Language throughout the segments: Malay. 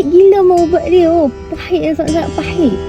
pahit gila mau ubat dia. Oh, pahit, sangat-sangat pahit.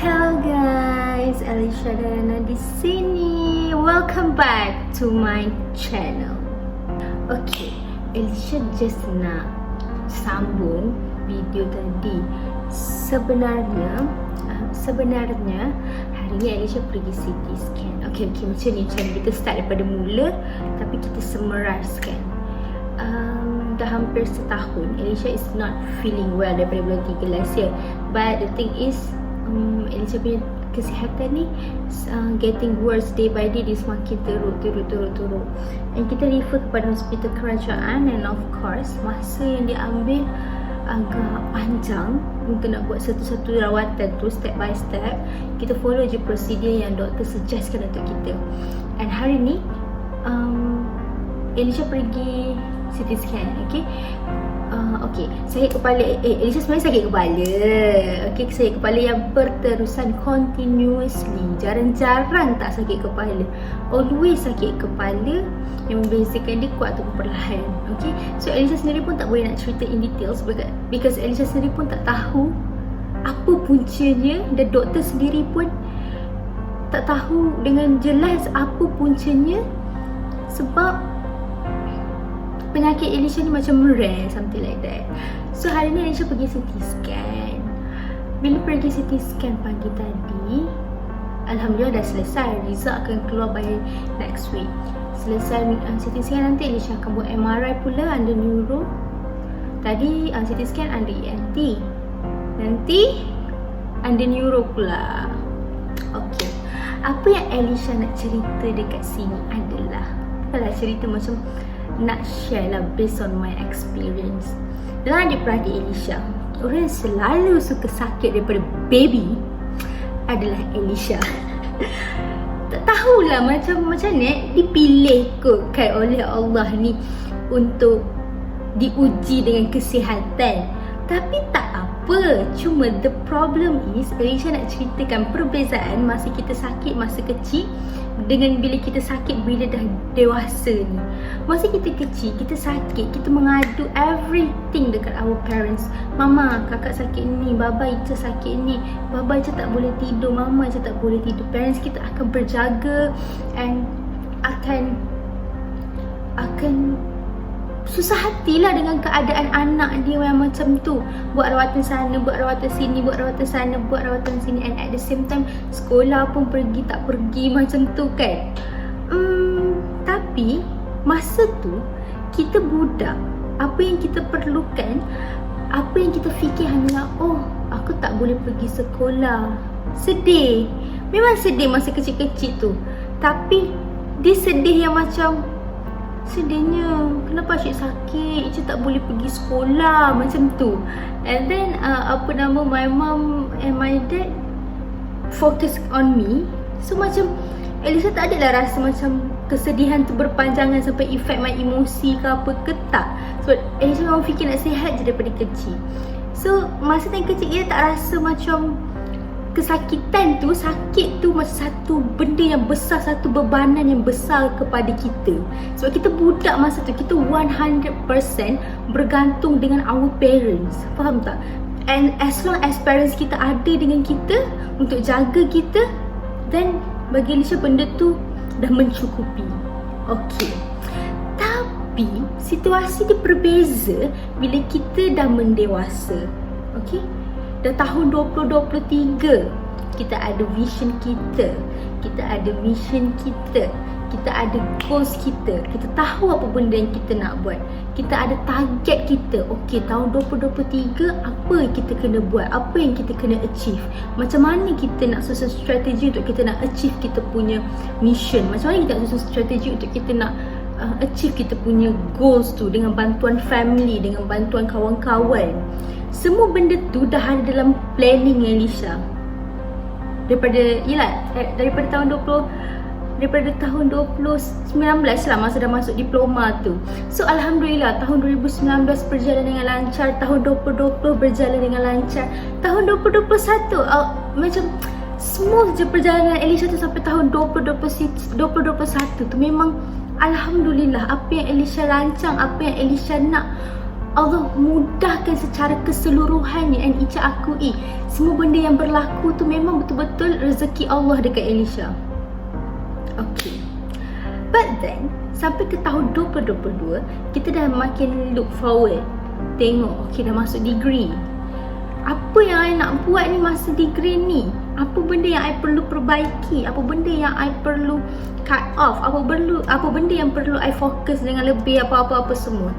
Hello guys, Alicia Dayana di sini. Welcome back to my channel. Okay, Alicia just nak sambung video tadi. Sebenarnya hari ni Alicia pergi CT scan. Okay, macam ni kita start daripada mula, tapi kita summarizkan. Dah hampir setahun Alicia is not feeling well daripada bulan 3 last year. But the thing is, Alicia punya kesihatan ni getting worse day by day. Dia semakin teruk. Dan kita refer kepada hospital kerajaan, and of course masa yang dia ambil agak panjang untuk nak buat satu-satu rawatan tu, step by step. Kita follow je prosedur yang doktor suggestkan untuk kita. And hari ni Alicia pergi CT scan. Okay, sakit kepala. Alicia sebenarnya sakit kepala. Okay, sakit kepala yang berterusan, continuously. Jarang-jarang tak sakit kepala, always sakit kepala. Yang membezakan dia kuat atau perlahan. Okay, so Alicia sendiri pun tak boleh nak cerita in details, because Alicia sendiri pun tak tahu apa puncanya, dan doktor sendiri pun tak tahu dengan jelas apa puncanya. Sebab penyakit Alicia ni macam rare, something like that. So hari ni Alicia pergi CT scan. Bila pergi CT scan pagi tadi, alhamdulillah dah selesai. Result akan keluar by next week. Selesai CT scan, nanti Alicia akan buat MRI pula under neuro. Tadi CT scan under ENT, nanti under neuro pula. Okay, apa yang Alicia nak cerita dekat sini adalah, kalau cerita macam nak share lah based on my experience. Dalam adik-beradik Alicia, orang yang selalu suka sakit daripada baby adalah Alicia. Tak tahulah macam ni dipilih kot kan oleh Allah ni untuk diuji dengan kesihatan. Tapi tak apa, cuma the problem is Alicia nak ceritakan perbezaan masa kita sakit masa kecil dengan bila kita sakit bila dah dewasa ni. Masa kita kecil, kita sakit, kita mengadu everything dekat our parents. Mama, kakak sakit ni, baba Ica sakit ni, baba Ica tak boleh tidur, mama Ica tak boleh tidur. Parents kita akan berjaga and akan susah hatilah dengan keadaan anak dia yang macam tu. Buat rawatan sana, buat rawatan sini, buat rawatan sana, buat rawatan sini, and at the same time sekolah pun pergi tak pergi macam tu kan. Tapi masa tu kita budak, apa yang kita perlukan, apa yang kita fikir hanyalah, oh aku tak boleh pergi sekolah. Sedih, memang sedih masa kecil-kecil tu. Tapi dia sedih yang macam, sedihnya kenapa Cik sakit, Cik tak boleh pergi sekolah, macam tu. And then my mom and my dad focus on me. So macam Alicia tak adalah rasa macam kesedihan tu berpanjangan sampai affect my emosi ke apa ke, tak. Sebab Alicia memang fikir nak sihat je daripada kecil. So masa time kecil kita tak rasa macam kesakitan tu, sakit tu macam satu benda yang besar, satu bebanan yang besar kepada kita. Sebab kita budak masa tu, kita 100% bergantung dengan our parents. Faham tak? And as long as parents kita ada dengan kita untuk jaga kita, then bagi Alicia benda tu dah mencukupi. Okay, tapi situasi dia berbeza bila kita dah mendewasa. Okay, dah tahun 2023, kita ada vision kita, kita ada mission kita, kita ada goals kita, kita tahu apa benda yang kita nak buat, kita ada target kita. Okay, tahun 2023 apa yang kita kena buat, apa yang kita kena achieve, macam mana kita nak susun strategi untuk kita nak achieve kita punya mission, macam mana kita nak susun strategi untuk kita nak achieve kita punya goals tu dengan bantuan family, dengan bantuan kawan-kawan. Semua benda tu dah ada dalam planning Alicia. Daripada tahun daripada tahun 2019 lah, masa dah masuk diploma tu. So Alhamdulillah, tahun 2019 berjalan dengan lancar, tahun 2020 berjalan dengan lancar, tahun 2021 macam smooth je perjalanan Elisha tu sampai tahun 2021 tu. Memang Alhamdulillah, apa yang Elisha rancang, apa yang Elisha nak, Allah mudahkan secara keseluruhannya. And Ica akui, semua benda yang berlaku tu memang betul-betul rezeki Allah dekat Elisha. Okay, but then sampai ke tahun 2022, kita dah makin look forward. Tengok, okay, dah masuk degree. Apa yang I nak buat ni masa degree ni? Apa benda yang I perlu perbaiki? Apa benda yang I perlu cut off? Apa benda yang perlu I fokus dengan lebih apa-apa semua?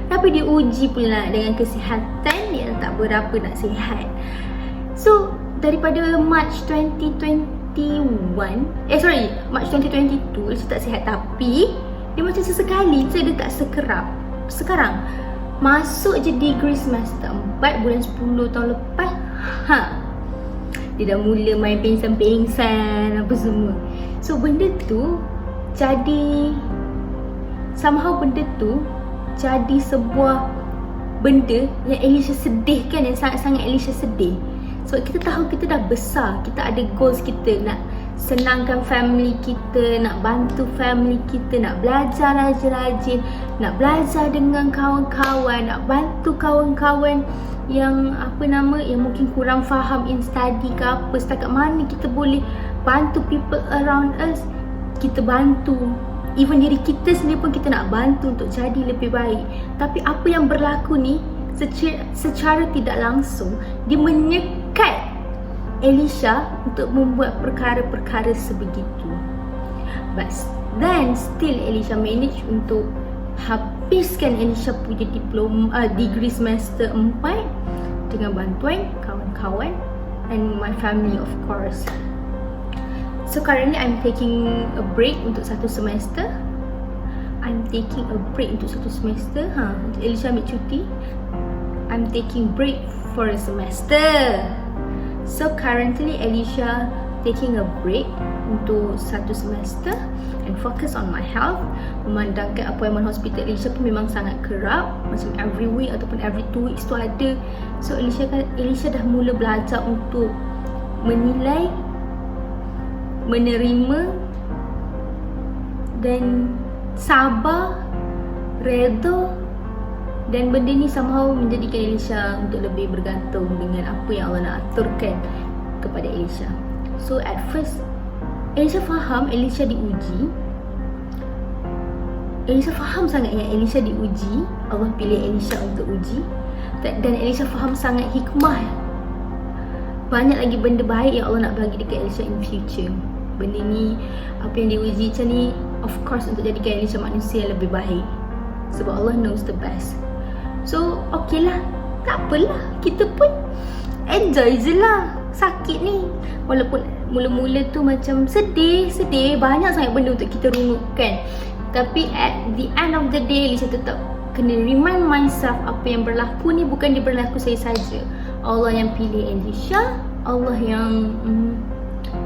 Tapi diuji pula dengan kesihatan yang tak berapa nak sihat. So daripada March 2022 Elisha tak sihat, tapi dia macam sesekali je, dia tak sekerap. Sekarang masuk je degree semester 4 bulan 10 tahun lepas, dia dah mula main pingsan-pingsan apa semua. So benda tu jadi, somehow benda tu jadi sebuah benda yang Elisha sedihkan, yang sangat-sangat Elisha sedih. So kita tahu kita dah besar, kita ada goals kita, nak senangkan family kita, nak bantu family kita, nak belajar rajin-rajin, nak belajar dengan kawan-kawan, nak bantu kawan-kawan yang yang mungkin kurang faham in study ke apa. Setakat mana kita boleh bantu people around us, kita bantu. Even diri kita sendiri pun kita nak bantu untuk jadi lebih baik. Tapi apa yang berlaku ni secara tidak langsung, dia menyekat Elisha untuk membuat perkara-perkara sebegitu. But then still Elisha manage untuk habiskan Elisha punya diploma, degree semester 4 dengan bantuan kawan-kawan and my family of course. So currently I'm taking a break untuk satu semester. Elisha ambil cuti. I'm taking break for a semester. So currently Elisha taking a break untuk satu semester and focus on my health. Memandangkan appointment hospital Elisha pun memang sangat kerap, macam every week ataupun every 2 weeks tu ada. So Elisha dah mula belajar untuk menilai, menerima dan sabar, redha. Dan benda ni somehow menjadikan Elisha untuk lebih bergantung dengan apa yang Allah nak aturkan kepada Elisha. So at first Elisha faham Elisha diuji. Elisha faham sangat yang Elisha diuji. Allah pilih Elisha untuk uji. Dan Elisha faham sangat hikmah, banyak lagi benda baik yang Allah nak bagi dekat Elisha in future. Benda ni, apa yang diuji macam ni, of course untuk jadikan Elisha manusia yang lebih baik. Sebab Allah knows the best. So okay lah, tak apalah, kita pun enjoy je lah sakit ni. Walaupun mula-mula tu macam sedih, banyak sangat benda untuk kita rungutkan. Tapi at the end of the day, Elisha tetap kena remind myself, apa yang berlaku ni bukan dia berlaku saya saja. Allah yang pilih Elisha, Allah yang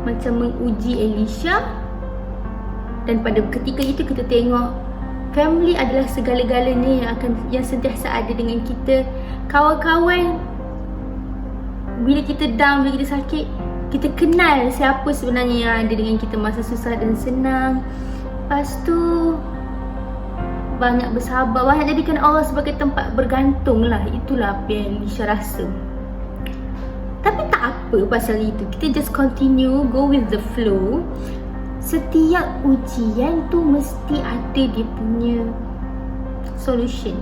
macam menguji Elisha. Dan pada ketika itu kita tengok family adalah segala-galanya yang sentiasa ada dengan kita. Kawan-kawan, bila kita down, bila kita sakit, kita kenal siapa sebenarnya yang ada dengan kita masa susah dan senang. Lepas tu banyak bersabar, banyak jadikan Allah sebagai tempat bergantung lah. Itulah apa yang Elisha rasa. Tapi tak apa pasal itu, kita just continue, go with the flow. Setiap ujian tu mesti ada dia punya solution,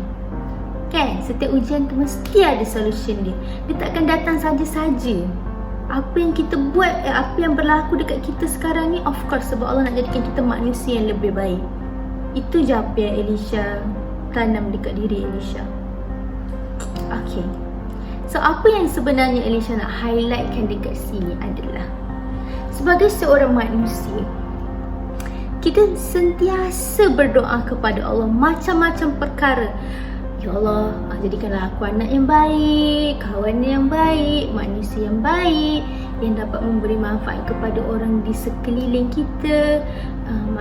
kan? Setiap ujian tu mesti ada solution dia. Dia takkan datang saja-saja. Apa yang kita buat, apa yang berlaku dekat kita sekarang ni, of course sebab Allah nak jadikan kita manusia yang lebih baik. Itu je apa yang Elisha tanam dekat diri Elisha. Okay, so apa yang sebenarnya Elisha nak highlightkan dekat sini adalah, sebagai seorang manusia, kita sentiasa berdoa kepada Allah macam-macam perkara. Ya Allah, jadikanlah aku anak yang baik, kawan yang baik, manusia yang baik, yang dapat memberi manfaat kepada orang di sekeliling kita,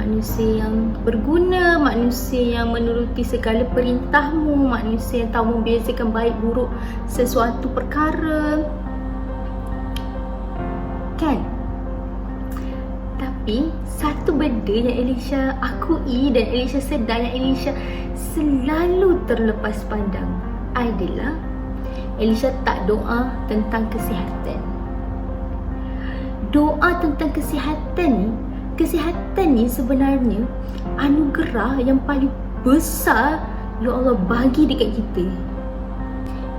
manusia yang berguna, manusia yang menuruti segala perintahmu, manusia yang tahu membezakan baik buruk sesuatu perkara. Kan? Tapi satu benda yang Elisha akui dan Elisha sedar, yang Elisha selalu terlepas pandang adalah Elisha tak doa tentang kesihatan. Doa tentang kesihatan ni sebenarnya anugerah yang paling besar yang Allah bagi dekat kita.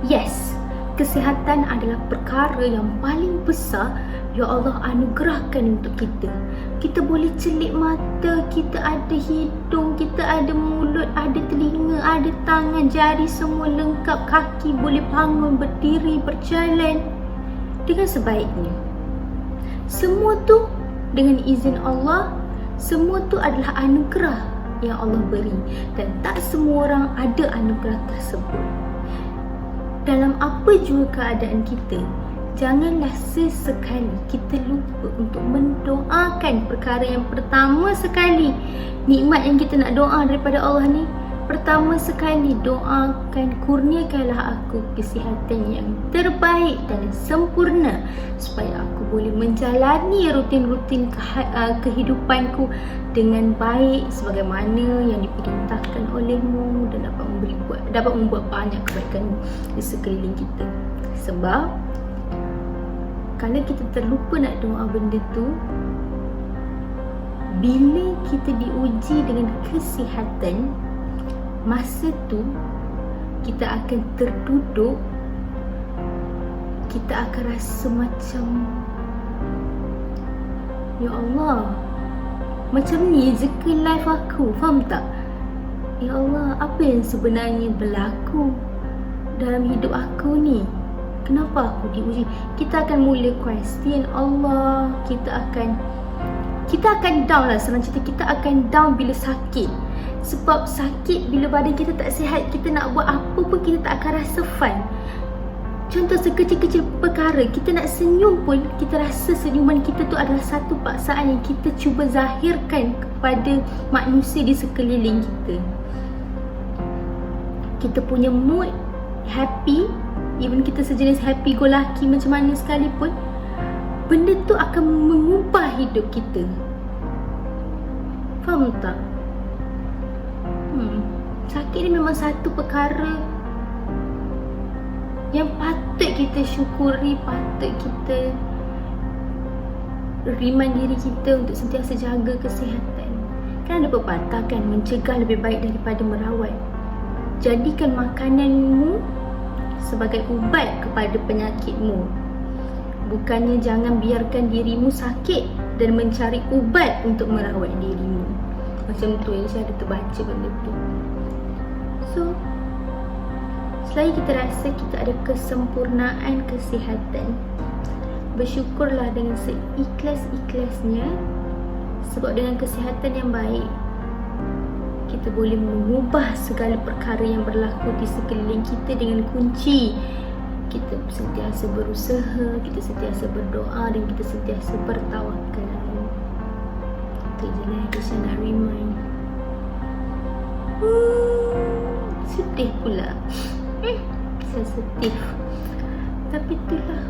Yes, kesihatan adalah perkara yang paling besar yang Allah anugerahkan untuk kita. Kita boleh celik mata, kita ada hidung, kita ada mulut, ada telinga, ada tangan, jari semua lengkap, kaki boleh bangun, berdiri, berjalan dengan sebaiknya. Semua tu dengan izin Allah, semua tu adalah anugerah yang Allah beri, dan tak semua orang ada anugerah tersebut. Dalam apa jua keadaan kita, janganlah sesekali kita lupa untuk mendoakan perkara yang pertama sekali. Nikmat yang kita nak doa daripada Allah ni, pertama sekali doakan, kurniakanlah aku kesihatan yang terbaik dan sempurna supaya aku boleh menjalani rutin-rutin kehidupanku dengan baik sebagaimana yang diperintahkan olehmu dan dapat membuat banyak kebaikan di sekeliling kita. Sebab kalau kita terlupa nak doa benda tu, bila kita diuji dengan kesihatan, masa tu kita akan terduduk, kita akan rasa macam, ya Allah, macam ni je ke life aku, faham tak? Ya Allah, apa yang sebenarnya berlaku dalam hidup aku ni? Kenapa aku diuji? Kita akan mula question Allah. Kita akan down lah, senang cerita, kita akan down bila sakit. Sebab sakit, bila badan kita tak sihat, kita nak buat apa pun kita tak akan rasa fun. Contoh sekecil-kecil perkara, kita nak senyum pun, kita rasa senyuman kita tu adalah satu paksaan yang kita cuba zahirkan kepada manusia di sekeliling kita. Kita punya mood happy, even kita sejenis happy go lucky macam mana sekalipun, benda tu akan mengubah hidup kita. Faham tak? Sakit ni memang satu perkara yang patut kita syukuri, patut kita remind diri kita untuk sentiasa jaga kesihatan. Kan ada pepatah kan, mencegah lebih baik daripada merawat. Jadikan makananmu sebagai ubat kepada penyakitmu. Bukannya jangan biarkan dirimu sakit dan mencari ubat untuk merawat dirimu. Macam tu yang saya ada terbaca benda tu. So, selagi kita rasa kita ada kesempurnaan kesihatan, bersyukurlah dengan seikhlas-ikhlasnya. Sebab dengan kesihatan yang baik, kita boleh mengubah segala perkara yang berlaku di sekeliling kita dengan kunci kita sentiasa berusaha, kita sentiasa berdoa dan kita sentiasa bertawakal. Itu je lah yang saya nak remind. Sedih pula. Sensitif. Tapi itulah.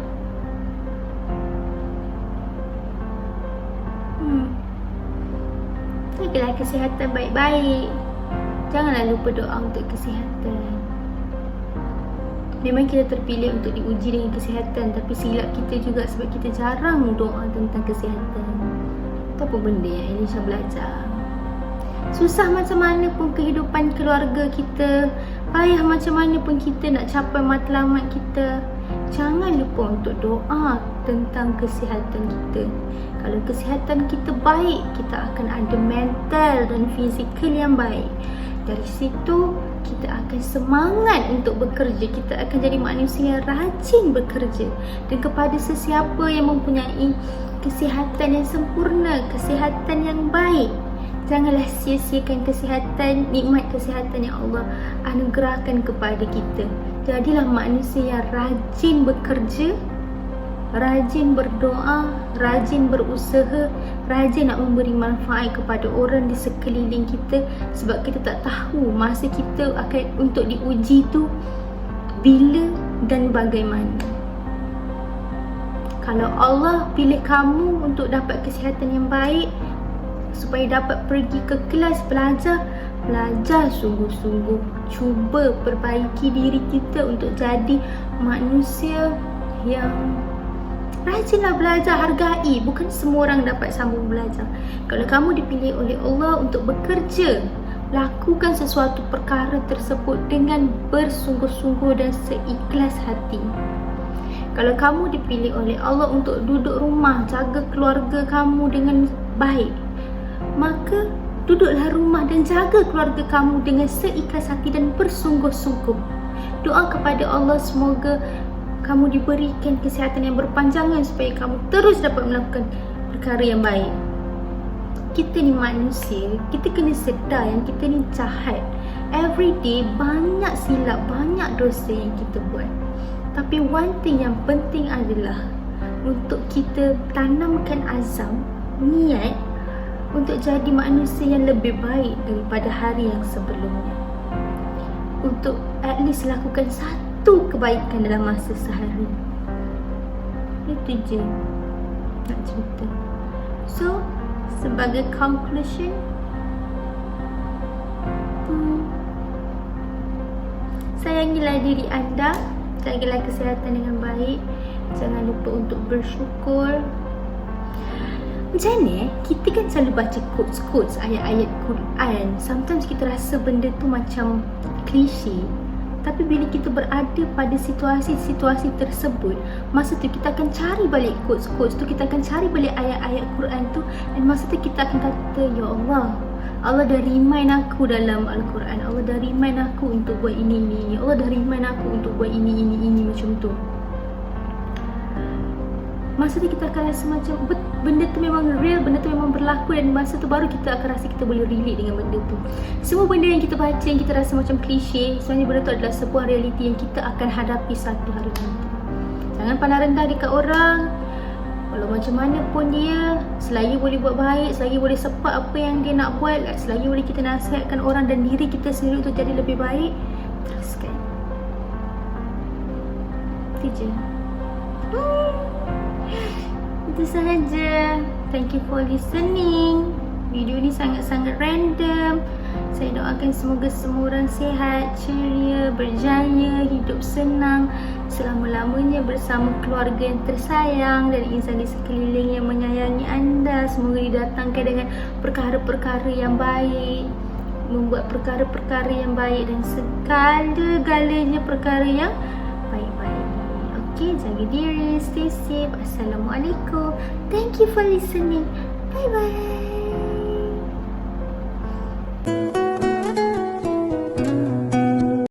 Jagalah kesihatan baik-baik. Janganlah lupa doa untuk kesihatan. Memang kita terpilih untuk diuji dengan kesihatan, tapi silap kita juga sebab kita jarang doa tentang kesihatan. Itu apa benda yang Elisha belajar. Susah macam mana pun kehidupan keluarga kita, payah macam mana pun kita nak capai matlamat kita, jangan lupa untuk doa tentang kesihatan kita. Kalau kesihatan kita baik, kita akan ada mental dan fizikal yang baik. Dari situ kita akan semangat untuk bekerja. Kita akan jadi manusia yang rajin bekerja. Dan kepada sesiapa yang mempunyai kesihatan yang sempurna, kesihatan yang baik, janganlah sia-siakan kesihatan, nikmat kesihatan yang Allah anugerahkan kepada kita. Jadilah manusia yang rajin bekerja, rajin berdoa, rajin berusaha, rajin nak memberi manfaat kepada orang di sekeliling kita, sebab kita tak tahu masa kita akan untuk diuji tu bila dan bagaimana. Kalau Allah pilih kamu untuk dapat kesihatan yang baik, supaya dapat pergi ke kelas belajar sungguh-sungguh, cuba perbaiki diri kita untuk jadi manusia yang rajinlah belajar, hargai. Bukan semua orang dapat sambung belajar. Kalau kamu dipilih oleh Allah untuk bekerja, lakukan sesuatu perkara tersebut dengan bersungguh-sungguh dan seikhlas hati. Kalau kamu dipilih oleh Allah untuk duduk rumah, jaga keluarga kamu dengan baik, maka duduklah rumah dan jaga keluarga kamu dengan seikhlas hati dan bersungguh-sungguh. Doa kepada Allah semoga kamu diberikan kesihatan yang berpanjangan supaya kamu terus dapat melakukan perkara yang baik. Kita ni manusia, kita kena sedar yang kita ni jahat. Every day banyak silap, banyak dosa yang kita buat. Tapi one thing yang penting adalah untuk kita tanamkan azam, niat untuk jadi manusia yang lebih baik daripada hari yang sebelumnya. Untuk at least lakukan satu kebaikan dalam masa sehari. Itu je nak cerita. So, sebagai conclusion, sayangilah diri anda, jagalah kesihatan dengan baik, jangan lupa untuk bersyukur. Macam mana kita kan selalu baca quotes-quotes, ayat-ayat Quran. Sometimes kita rasa benda tu macam klise, tapi bila kita berada pada situasi-situasi tersebut, masa tu kita akan cari balik quotes-quotes tu, kita akan cari balik ayat-ayat Quran tu, dan masa tu kita akan kata, ya Allah, Allah dah remind aku dalam Al-Quran, Allah dah remind aku untuk buat ini, Allah dah remind aku untuk buat ini, macam tu. Masa tu kita akan rasa macam benda tu memang real, benda tu memang berlaku, dan masa tu baru kita akan rasa kita boleh relate dengan benda tu. Semua benda yang kita baca, yang kita rasa macam klise, sebenarnya benda tu adalah sebuah realiti yang kita akan hadapi satu hari nanti. Jangan pandang rendah dekat orang. Walau macam mana pun dia, selagi boleh buat baik, selagi boleh support apa yang dia nak buat, selagi boleh kita nasihatkan orang dan diri kita sendiri untuk jadi lebih baik, teruskan. Itu je. Itu sahaja. Thank you for listening. Video ni sangat-sangat random. Saya doakan semoga semua orang sihat, ceria, berjaya, hidup senang selama-lamanya bersama keluarga yang tersayang dan insan di sekeliling yang menyayangi anda. Semoga didatangkan dengan perkara-perkara yang baik, membuat perkara-perkara yang baik dan segala-galanya perkara yang baik-baik. Okay, jaga diri, stay safe. Assalamualaikum. Thank you for listening. Bye-bye.